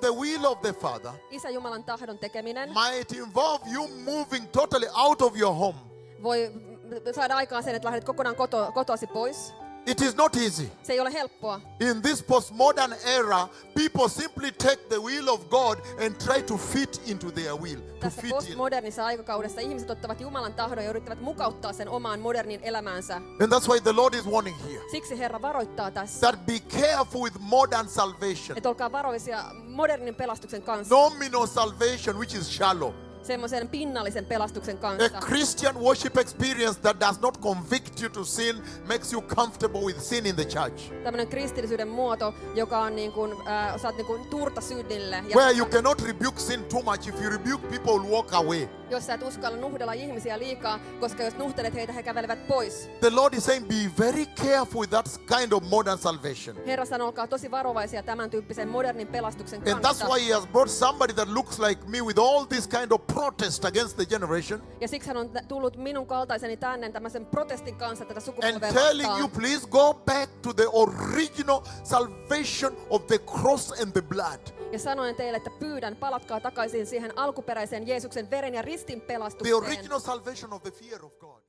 the will of the Father Isä Jumalan tahdon tekeminen might involve you moving totally out of your home. voi saada aikaan sen, että lähdet kokonaan kotoasi pois. It is not easy. Se ei ole helppoa. In this postmodern era, people simply take the will of God and try to fit into their will. To Tässä fit in. postmodernissa aikakaudessa ihmiset ottavat Jumalan tahdon ja yrittävät mukauttaa sen omaan moderniin elämäänsä. And that's why the Lord is warning here. Siksi Herra varoittaa tässä, That be careful with modern salvation. että olkaa varoisia modernin pelastuksen kanssa, Nominal salvation, which is shallow. semmoisen pinnallisen pelastuksen A kanssa. Christian worship experience that does not convict you to sin makes you comfortable with sin in the church. Tämmöinen kristillisyyden muoto, joka on niin kuin, saat niin kuin tuurta synnille. Ja Where you cannot rebuke sin too much. If you rebuke, people will walk away. jos sä et uskalla nuhdella ihmisiä liikaa, koska jos nuhtelet heitä, he kävelevät pois. The Lord is saying, be very careful with that kind of modern salvation. Herra sanoo, olkaa tosi varovaisia tämän tyyppisen modernin pelastuksen And that's kanssa. why He has brought somebody that looks like me with all this kind of protest against the generation Ja siksi hän on tullut minun kaltaiseni tänne tämmöisen protestin kanssa tätä sukupolvea and telling you, vastaan. please go back to the original salvation of the cross and the blood. Ja sanoin teille, että pyydän, palatkaa takaisin siihen alkuperäiseen Jeesuksen veren ja ristin The pelastukseen. original salvation of the fear of God.